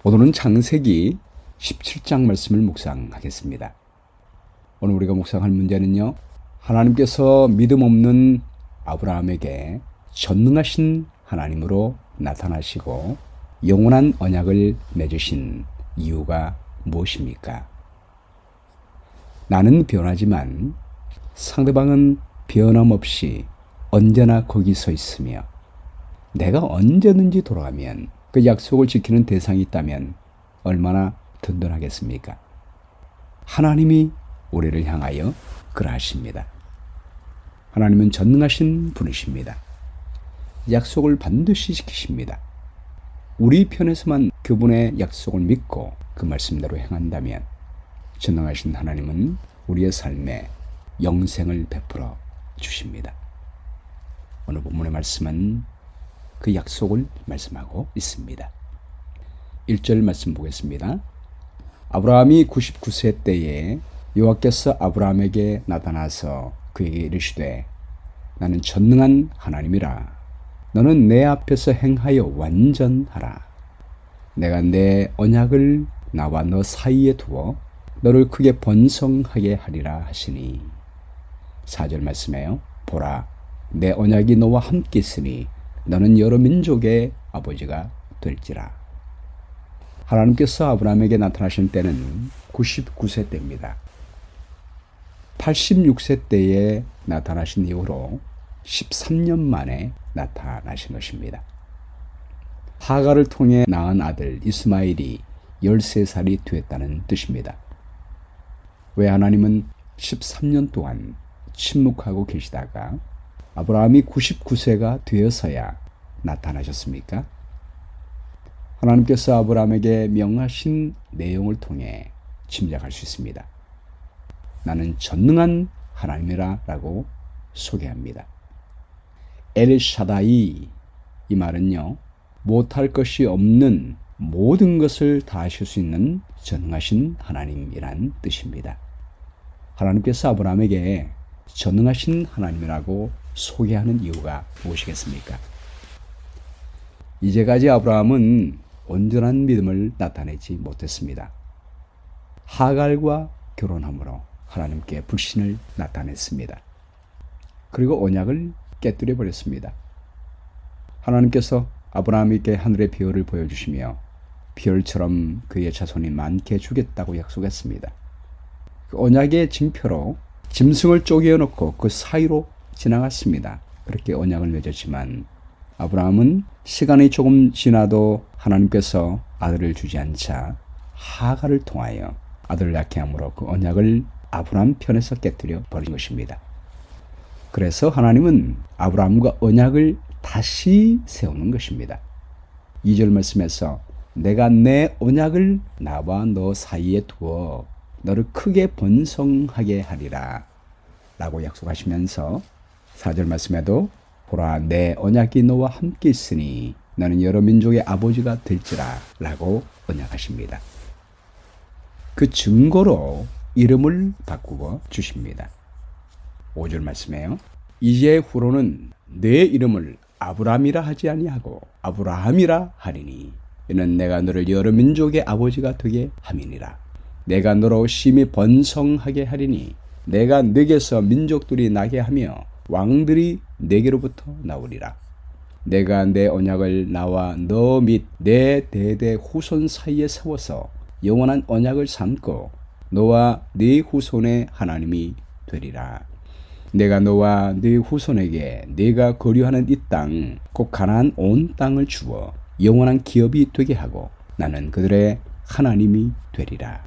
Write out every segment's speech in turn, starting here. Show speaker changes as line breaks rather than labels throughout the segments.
오늘은 창세기 17장 말씀을 묵상하겠습니다. 오늘 우리가 묵상할 문제는요, 하나님께서 믿음 없는 아브라함에게 전능하신 하나님으로 나타나시고 영원한 언약을 맺으신 이유가 무엇입니까? 나는 변하지만 상대방은 변함없이 언제나 거기 서 있으며 내가 언제든지 돌아가면 그 약속을 지키는 대상이 있다면 얼마나 든든하겠습니까? 하나님이 우리를 향하여 그러하십니다. 하나님은 전능하신 분이십니다. 약속을 반드시 지키십니다. 우리 편에서만 그분의 약속을 믿고 그 말씀대로 행한다면 전능하신 하나님은 우리의 삶에 영생을 베풀어 주십니다. 오늘 본문의 말씀은 그 약속을 말씀하고 있습니다. 1절 말씀 보겠습니다. 아브라함이 99세 때에 여호와께서 아브라함에게 나타나서 그에게 이르시되 나는 전능한 하나님이라. 너는 내 앞에서 행하여 완전하라. 내가 내 언약을 나와 너 사이에 두어 너를 크게 번성하게 하리라 하시니. 4절 말씀에요. 보라, 내 언약이 너와 함께 있으니 너는 여러 민족의 아버지가 될지라. 하나님께서 아브라함에게 나타나신 때는 99세 때입니다. 86세 때에 나타나신 이후로 13년 만에 나타나신 것입니다. 하갈을 통해 낳은 아들 이스마엘이 13살이 되었다는 뜻입니다. 왜 하나님은 13년 동안 침묵하고 계시다가 아브라함이 99세가 되어서야 나타나셨습니까? 하나님께서 아브라함에게 명하신 내용을 통해 짐작할 수 있습니다. 나는 전능한 하나님이라 라고 소개합니다. 엘샤다이, 이 말은요, 못할 것이 없는 모든 것을 다 하실 수 있는 전능하신 하나님이란 뜻입니다. 하나님께서 아브라함에게 전능하신 하나님이라고 소개하는 이유가 무엇이겠습니까? 이제까지 아브라함은 온전한 믿음을 나타내지 못했습니다. 하갈과 결혼함으로 하나님께 불신을 나타냈습니다. 그리고 언약을 깨뜨려 버렸습니다. 하나님께서 아브라함에게 하늘의 비열을 보여주시며 비열처럼 그의 자손이 많게 주겠다고 약속했습니다. 그 언약의 징표로 짐승을 쪼개어놓고 그 사이로 지나갔습니다. 그렇게 언약을 맺었지만 아브라함은 시간이 조금 지나도 하나님께서 아들을 주지 않자 하갈을 통하여 아들을 낳게 함으로 그 언약을 아브라함 편에서 깨뜨려 버린 것입니다. 그래서 하나님은 아브라함과 언약을 다시 세우는 것입니다. 2절 말씀에서 내가 내 언약을 나와 너 사이에 두어 너를 크게 번성하게 하리라 라고 약속하시면서 4절 말씀에도 보라, 내 언약이 너와 함께 있으니 너는 여러 민족의 아버지가 될지라 라고 언약하십니다. 그 증거로 이름을 바꾸어 주십니다. 5절 말씀에요. 이제 후로는 내 이름을 아브람이라 하지 아니하고 아브라함이라 하리니 이는 내가 너를 여러 민족의 아버지가 되게 함이니라. 내가 너로 심히 번성하게 하리니 내가 네게서 민족들이 나게 하며 왕들이 네게로부터 나오리라. 내가 내 언약을 나와 너 및 내 대대 후손 사이에 세워서 영원한 언약을 삼고 너와 네 후손의 하나님이 되리라. 내가 너와 네 후손에게 네가 거류하는 이 땅 곧 가나안 온 땅을 주어 영원한 기업이 되게 하고 나는 그들의 하나님이 되리라.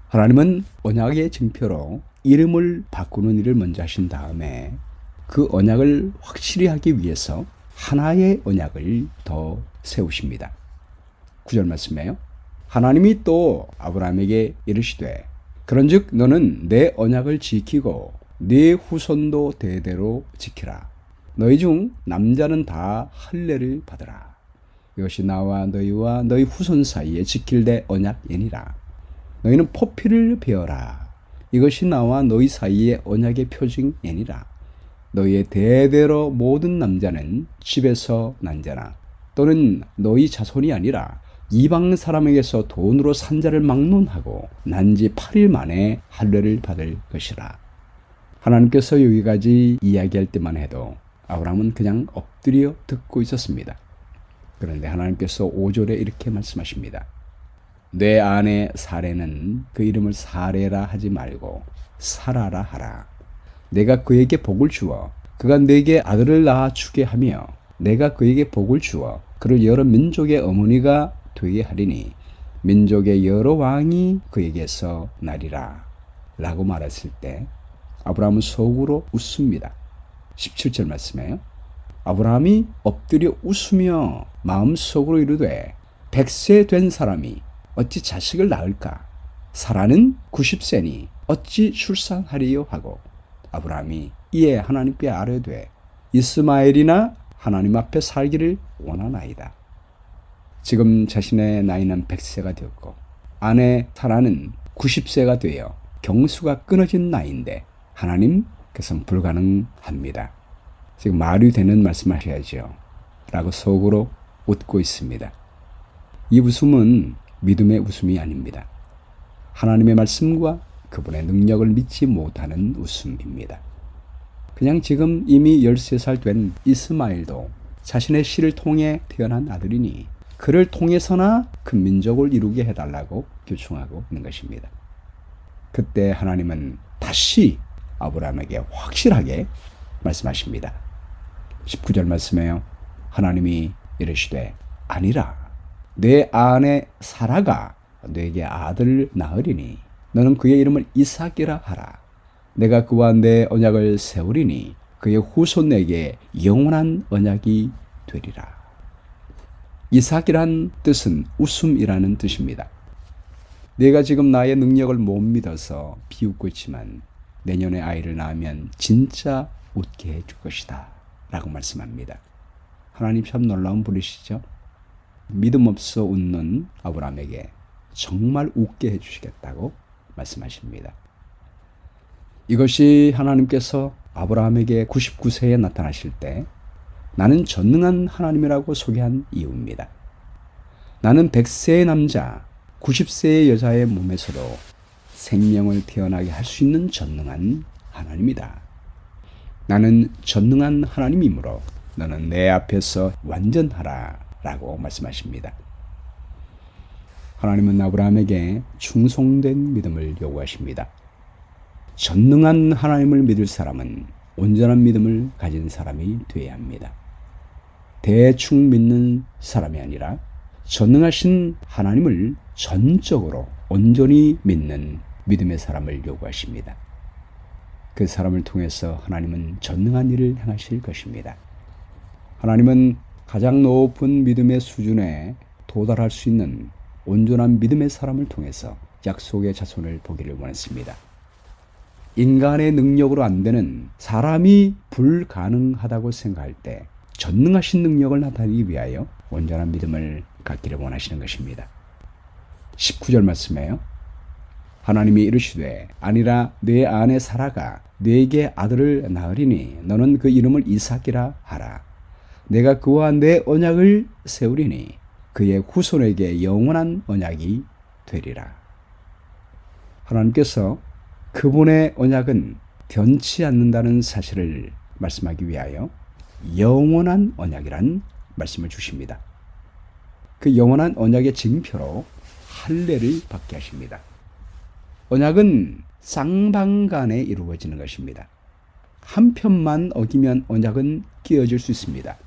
하나님은 언약의 징표로 이름을 바꾸는 일을 먼저 하신 다음에 그 언약을 확실히 하기 위해서 하나의 언약을 더 세우십니다. 9절 말씀에요. 하나님이 또 아브라함에게 이르시되 그런즉 너는 내 언약을 지키고 네 후손도 대대로 지키라. 너희 중 남자는 다 할례를 받으라. 이것이 나와 너희와 너희 후손 사이에 지킬 내 언약이니라. 너희는 포피를 베어라. 이것이 나와 너희 사이의 언약의 표징이니라. 너희의 대대로 모든 남자는 집에서 난 자나 또는 너희 자손이 아니라 이방 사람에게서 돈으로 산자를 막론하고 난지 8일 만에 할례를 받을 것이라. 하나님께서 여기까지 이야기할 때만 해도 아브라함은 그냥 엎드려 듣고 있었습니다. 그런데 하나님께서 5절에 이렇게 말씀하십니다. 내 아내 사레는 그 이름을 사레라 하지 말고 사라라 하라. 내가 그에게 복을 주어 그가 내게 아들을 낳아 주게 하며 내가 그에게 복을 주어 그를 여러 민족의 어머니가 되게 하리니 민족의 여러 왕이 그에게서 나리라 라고 말했을 때 아브라함은 속으로 웃습니다. 17절 말씀에요. 아브라함이 엎드려 웃으며 마음속으로 이르되 100세 된 사람이 어찌 자식을 낳을까? 사라는 90세니 어찌 출산하리요 하고 아브라함이 이에 하나님께 아뢰되 이스마엘이나 하나님 앞에 살기를 원하나이다. 지금 자신의 나이는 100세가 되었고 아내 사라는 90세가 되어 경수가 끊어진 나이인데 하나님께서는 불가능합니다. 지금 말이 되는 말씀하셔야죠 라고 속으로 웃고 있습니다. 이 웃음은 믿음의 웃음이 아닙니다. 하나님의 말씀과 그분의 능력을 믿지 못하는 웃음입니다. 그냥 지금 이미 13살 된 이스마엘도 자신의 씨를 통해 태어난 아들이니 그를 통해서나 큰 민족을 이루게 해달라고 요청하고 있는 것입니다. 그때 하나님은 다시 아브라함에게 확실하게 말씀하십니다. 19절 말씀에요. 하나님이 이르시되 아니라 내 아내 사라가 내게 아들을 낳으리니 너는 그의 이름을 이삭이라 하라. 내가 그와 내 언약을 세우리니 그의 후손에게 영원한 언약이 되리라. 이삭이란 뜻은 웃음이라는 뜻입니다. 내가 지금 나의 능력을 못 믿어서 비웃고 있지만 내년에 아이를 낳으면 진짜 웃게 해줄 것이다 라고 말씀합니다. 하나님 참 놀라운 분이시죠. 믿음 없어 웃는 아브라함에게 정말 웃게 해주시겠다고 말씀하십니다. 이것이 하나님께서 아브라함에게 99세에 나타나실 때 나는 전능한 하나님이라고 소개한 이유입니다. 나는 100세의 남자, 90세의 여자의 몸에서도 생명을 태어나게 할 수 있는 전능한 하나님이다. 나는 전능한 하나님이므로 너는 내 앞에서 완전하라 라고 말씀하십니다. 하나님은 아브라함에게 충성된 믿음을 요구하십니다. 전능한 하나님을 믿을 사람은 온전한 믿음을 가진 사람이 되어야 합니다. 대충 믿는 사람이 아니라 전능하신 하나님을 전적으로 온전히 믿는 믿음의 사람을 요구하십니다. 그 사람을 통해서 하나님은 전능한 일을 행하실 것입니다. 하나님은 가장 높은 믿음의 수준에 도달할 수 있는 온전한 믿음의 사람을 통해서 약속의 자손을 보기를 원했습니다. 인간의 능력으로 안 되는 사람이 불가능하다고 생각할 때 전능하신 능력을 나타내기 위하여 온전한 믿음을 갖기를 원하시는 것입니다. 19절 말씀에요. 하나님이 이르시되 아니라 내 아내 사라가 네게 아들을 낳으리니 너는 그 이름을 이삭이라 하라. 내가 그와 내 언약을 세우리니 그의 후손에게 영원한 언약이 되리라. 하나님께서 그분의 언약은 변치 않는다는 사실을 말씀하기 위하여 영원한 언약이란 말씀을 주십니다. 그 영원한 언약의 징표로 할례를 받게 하십니다. 언약은 쌍방간에 이루어지는 것입니다. 한편만 어기면 언약은 깨어질 수 있습니다.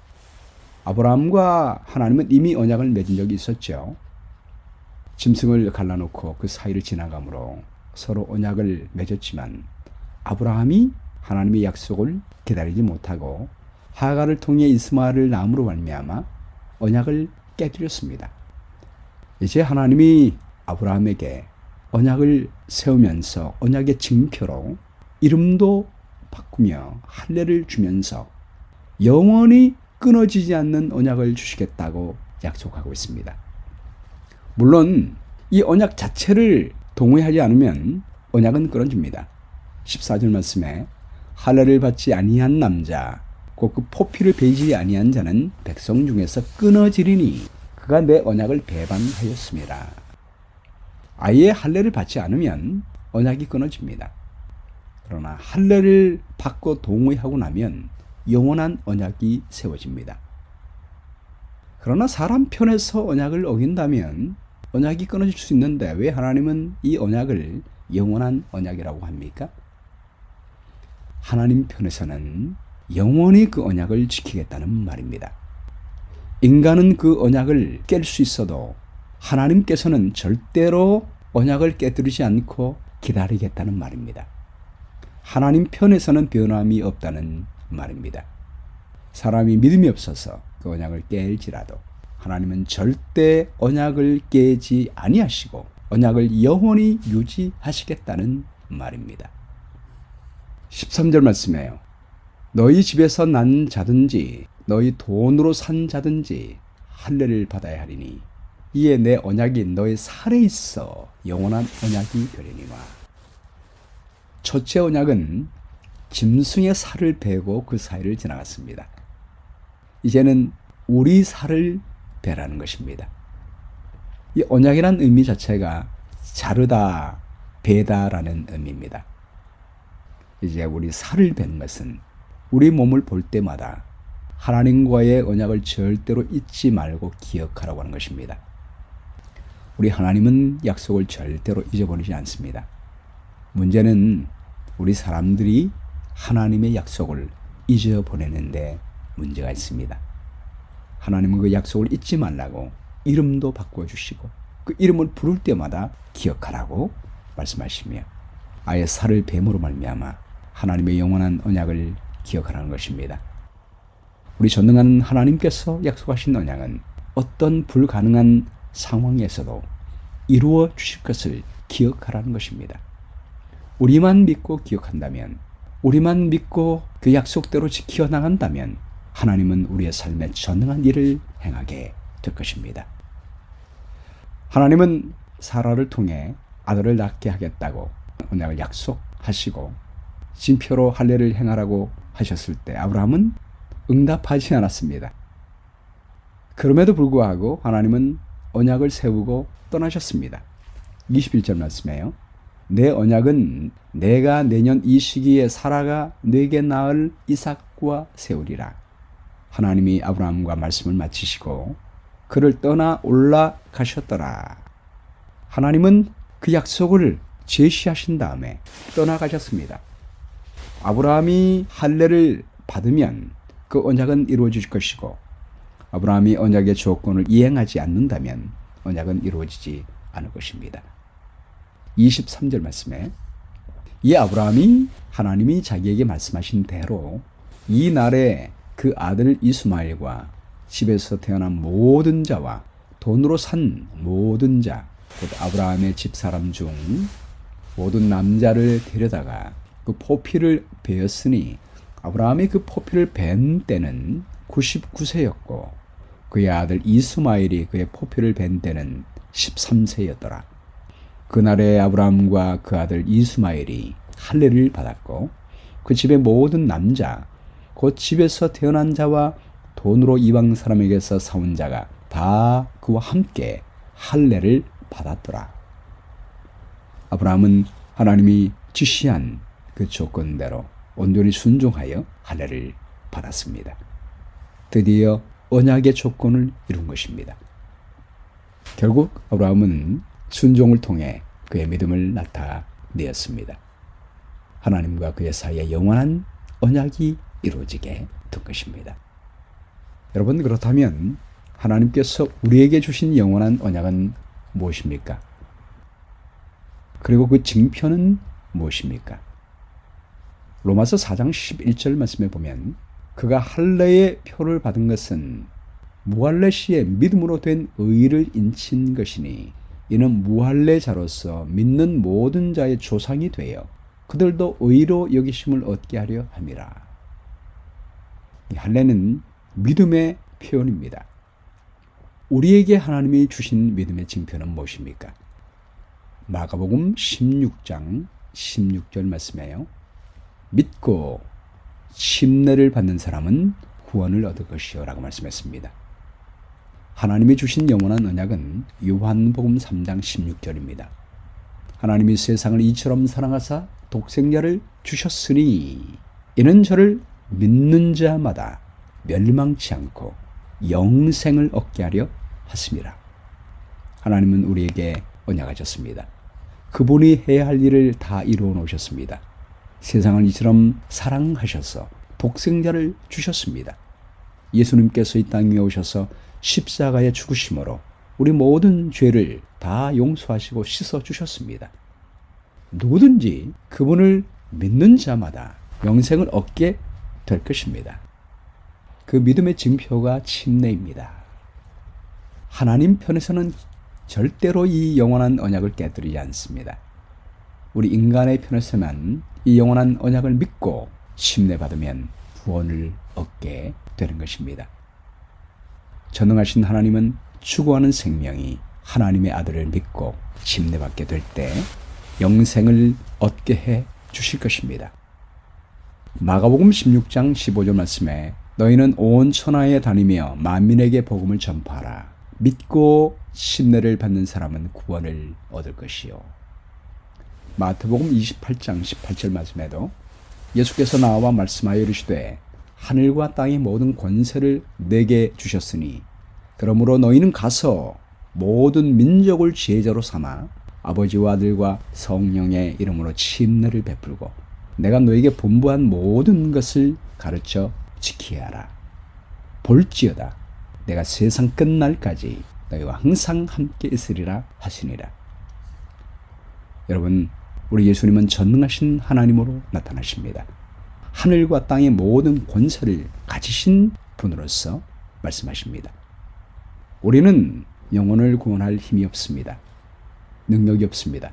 아브라함과 하나님은 이미 언약을 맺은 적이 있었죠. 짐승을 갈라놓고 그 사이를 지나가므로 서로 언약을 맺었지만 아브라함이 하나님의 약속을 기다리지 못하고 하갈을 통해 이스마엘을 낳음으로 말미암아 언약을 깨뜨렸습니다. 이제 하나님이 아브라함에게 언약을 세우면서 언약의 징표로 이름도 바꾸며 할례를 주면서 영원히 끊어지지 않는 언약을 주시겠다고 약속하고 있습니다. 물론 이 언약 자체를 동의하지 않으면 언약은 끊어집니다. 14절 말씀에 할례를 받지 아니한 남자 곧 그 포피를 베이지 아니한 자는 백성 중에서 끊어지리니 그가 내 언약을 배반하였습니다. 아예 할례를 받지 않으면 언약이 끊어집니다. 그러나 할례를 받고 동의하고 나면 영원한 언약이 세워집니다. 그러나 사람 편에서 언약을 어긴다면 언약이 끊어질 수 있는데 왜 하나님은 이 언약을 영원한 언약이라고 합니까? 하나님 편에서는 영원히 그 언약을 지키겠다는 말입니다. 인간은 그 언약을 깰 수 있어도 하나님께서는 절대로 언약을 깨뜨리지 않고 기다리겠다는 말입니다. 하나님 편에서는 변함이 없다는 말입니다. 사람이 믿음이 없어서 그 언약을 깰지라도 하나님은 절대 언약을 깨지 아니하시고 언약을 영원히 유지하시겠다는 말입니다. 13절 말씀이에요. 너희 집에서 난 자든지 너희 돈으로 산 자든지 할례를 받아야 하리니 이에 내 언약이 너희 살에 있어 영원한 언약이 되리니와. 첫째 언약은 짐승의 살을 베고 그 사이를 지나갔습니다. 이제는 우리 살을 베라는 것입니다. 이 언약이라는 의미 자체가 자르다, 베다라는 의미입니다. 이제 우리 살을 베는 것은 우리 몸을 볼 때마다 하나님과의 언약을 절대로 잊지 말고 기억하라고 하는 것입니다. 우리 하나님은 약속을 절대로 잊어버리지 않습니다. 문제는 우리 사람들이 하나님의 약속을 잊어버리는데 문제가 있습니다. 하나님은 그 약속을 잊지 말라고 이름도 바꿔주시고 그 이름을 부를 때마다 기억하라고 말씀하시며 아예 살을 뱀으로 말미암아 하나님의 영원한 언약을 기억하라는 것입니다. 우리 전능한 하나님께서 약속하신 언약은 어떤 불가능한 상황에서도 이루어 주실 것을 기억하라는 것입니다. 우리만 믿고 기억한다면, 우리만 믿고 그 약속대로 지켜나간다면 하나님은 우리의 삶에 전능한 일을 행하게 될 것입니다. 하나님은 사라를 통해 아들을 낳게 하겠다고 언약을 약속하시고 징표로 할례를 행하라고 하셨을 때 아브라함은 응답하지 않았습니다. 그럼에도 불구하고 하나님은 언약을 세우고 떠나셨습니다. 21절 말씀이에요. 내 언약은 내가 내년 이 시기에 사라가 네게 낳을 이삭과 세우리라. 하나님이 아브라함과 말씀을 마치시고 그를 떠나 올라가셨더라. 하나님은 그 약속을 제시하신 다음에 떠나가셨습니다. 아브라함이 할례를 받으면 그 언약은 이루어질 것이고 아브라함이 언약의 조건을 이행하지 않는다면 언약은 이루어지지 않을 것입니다. 23절 말씀에 이 아브라함이 하나님이 자기에게 말씀하신 대로 이 날에 그 아들 이스마엘과 집에서 태어난 모든 자와 돈으로 산 모든 자, 곧 아브라함의 집사람 중 모든 남자를 데려다가 그 포피를 베었으니 아브라함이 그 포피를 벤 때는 99세였고 그의 아들 이스마엘이 그의 포피를 벤 때는 13세였더라. 그날에 아브라함과 그 아들 이스마엘이 할례를 받았고 그 집의 모든 남자 곧 집에서 태어난 자와 돈으로 이방 사람에게서 사온 자가 다 그와 함께 할례를 받았더라. 아브라함은 하나님이 지시한 그 조건대로 온전히 순종하여 할례를 받았습니다. 드디어 언약의 조건을 이룬 것입니다. 결국 아브라함은 순종을 통해 그의 믿음을 나타내었습니다. 하나님과 그의 사이에 영원한 언약이 이루어지게 된 것입니다. 여러분, 그렇다면 하나님께서 우리에게 주신 영원한 언약은 무엇입니까? 그리고 그 징표는 무엇입니까? 로마서 4장 11절 말씀에 보면 그가 할례의 표를 받은 것은 무할례 시에 믿음으로 된 의를 인친 것이니 이는 무할례자로서 믿는 모든 자의 조상이 되어 그들도 의로 여기심을 얻게 하려 함이라. 이 할례는 믿음의 표현입니다. 우리에게 하나님이 주신 믿음의 징표는 무엇입니까? 마가복음 16장 16절 말씀이에요. 믿고 침례를 받는 사람은 구원을 얻을 것이요 라고 말씀했습니다. 하나님이 주신 영원한 언약은 요한복음 3장 16절입니다. 하나님이 세상을 이처럼 사랑하사 독생자를 주셨으니 이는 저를 믿는 자마다 멸망치 않고 영생을 얻게 하려 하심이라. 하나님은 우리에게 언약하셨습니다. 그분이 해야 할 일을 다 이루어 놓으셨습니다. 세상을 이처럼 사랑하셔서 독생자를 주셨습니다. 예수님께서 이 땅에 오셔서 십자가에 죽으심으로 우리 모든 죄를 다 용서하시고 씻어주셨습니다. 누구든지 그분을 믿는 자마다 영생을 얻게 될 것입니다. 그 믿음의 증표가 침례입니다. 하나님 편에서는 절대로 이 영원한 언약을 깨뜨리지 않습니다. 우리 인간의 편에서만 이 영원한 언약을 믿고 침례받으면 구원을 얻게 되는 것입니다. 전능하신 하나님은 추구하는 생명이 하나님의 아들을 믿고 침례받게 될 때 영생을 얻게 해 주실 것입니다. 마가복음 16장 15절 말씀에 너희는 온 천하에 다니며 만민에게 복음을 전파하라. 믿고 침례를 받는 사람은 구원을 얻을 것이요. 마태복음 28장 18절 말씀에도 예수께서 나와 말씀하여 이르시되 하늘과 땅의 모든 권세를 내게 주셨으니 그러므로 너희는 가서 모든 민족을 제자로 삼아 아버지와 아들과 성령의 이름으로 침례를 베풀고 내가 너에게 분부한 모든 것을 가르쳐 지키게 하라. 볼지어다 내가 세상 끝날까지 너희와 항상 함께 있으리라 하시니라. 여러분, 우리 예수님은 전능하신 하나님으로 나타나십니다. 하늘과 땅의 모든 권세를 가지신 분으로서 말씀하십니다. 우리는 영혼을 구원할 힘이 없습니다. 능력이 없습니다.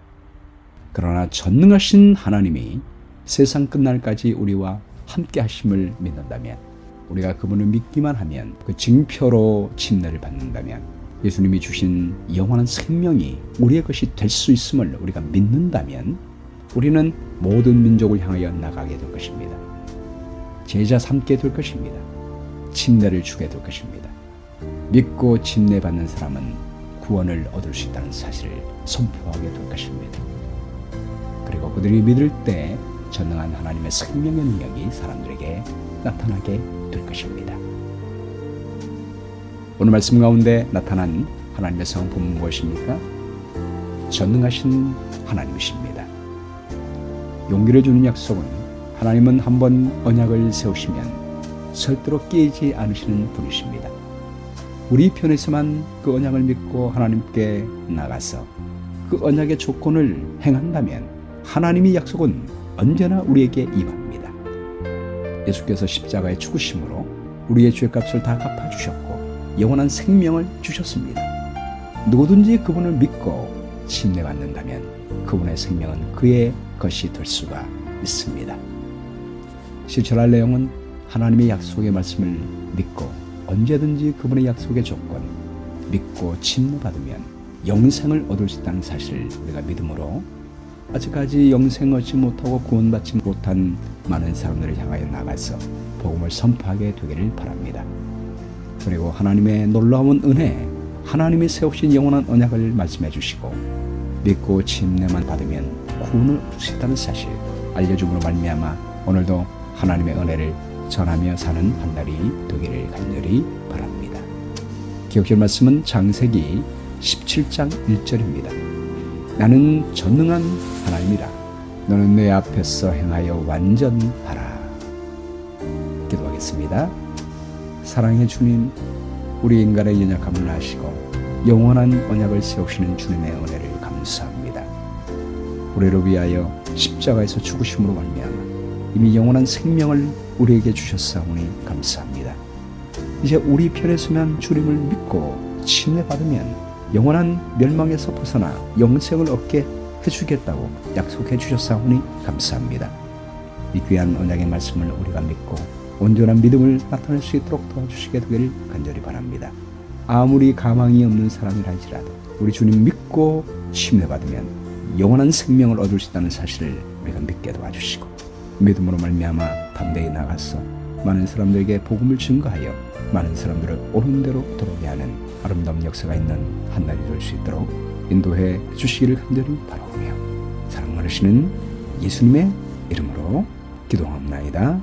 그러나 전능하신 하나님이 세상 끝날까지 우리와 함께 하심을 믿는다면, 우리가 그분을 믿기만 하면, 그 징표로 침례를 받는다면 예수님이 주신 영원한 생명이 우리의 것이 될 수 있음을 우리가 믿는다면 우리는 모든 민족을 향하여 나가게 될 것입니다. 제자 삼게 될 것입니다. 침례를 주게 될 것입니다. 믿고 침례 받는 사람은 구원을 얻을 수 있다는 사실을 선포하게 될 것입니다. 그리고 그들이 믿을 때 전능한 하나님의 생명의 능력이 사람들에게 나타나게 될 것입니다. 오늘 말씀 가운데 나타난 하나님의 성품은 무엇입니까? 전능하신 하나님이십니다. 용기를 주는 약속은 하나님은 한번 언약을 세우시면 절대로 깨지 않으시는 분이십니다. 우리 편에서만 그 언약을 믿고 하나님께 나가서 그 언약의 조건을 행한다면 하나님의 약속은 언제나 우리에게 임합니다. 예수께서 십자가에 죽으심으로 우리의 죄값을 다 갚아주셨고 영원한 생명을 주셨습니다. 누구든지 그분을 믿고 침례받는다면 그분의 생명은 그의 것이 될 수가 있습니다. 실천할 내용은 하나님의 약속의 말씀을 믿고 언제든지 그분의 약속의 조건 믿고 침례받으면 영생을 얻을 수 있다는 사실을 우리가 믿음으로 아직까지 영생 얻지 못하고 구원받지 못한 많은 사람들을 향하여 나가서 복음을 선포하게 되기를 바랍니다. 그리고 하나님의 놀라운 은혜, 하나님이 세우신 영원한 언약을 말씀해 주시고 믿고 침례만 받으면 구원을 얻을 수 있다는 사실 알려줌으로 말미암아 오늘도 하나님의 은혜를 전하며 사는 한 달이 되기를 간절히 바랍니다. 기억할 말씀은 창세기 17장 1절입니다. 나는 전능한 하나님이라 너는 내 앞에서 행하여 완전하라. 기도하겠습니다. 사랑의 주님, 우리 인간의 연약함을 아시고 영원한 언약을 세우시는 주님의 은혜를 감사합니다. 우리를 위하여 십자가에서 죽으심으로 말미암아 이미 영원한 생명을 우리에게 주셨사오니 감사합니다. 이제 우리 편에 서면 주님을 믿고 침례받으면 영원한 멸망에서 벗어나 영생을 얻게 해주겠다고 약속해 주셨사오니 감사합니다. 이 귀한 언약의 말씀을 우리가 믿고 온전한 믿음을 나타낼 수 있도록 도와주시게 되기를 간절히 바랍니다. 아무리 가망이 없는 사람이라 할지라도 우리 주님 믿고 침례받으면 영원한 생명을 얻을 수 있다는 사실을 우리가 믿게 도와주시고 믿음으로 말미암아 담대히 나가서 많은 사람들에게 복음을 증거하여 많은 사람들을 옳은 대로 돌아오게 하는 아름다운 역사가 있는 한 날이 될 수 있도록 인도해 주시기를 간절히 바라오며 사랑 많으시는 예수님의 이름으로 기도합나이다.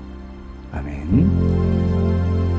아멘.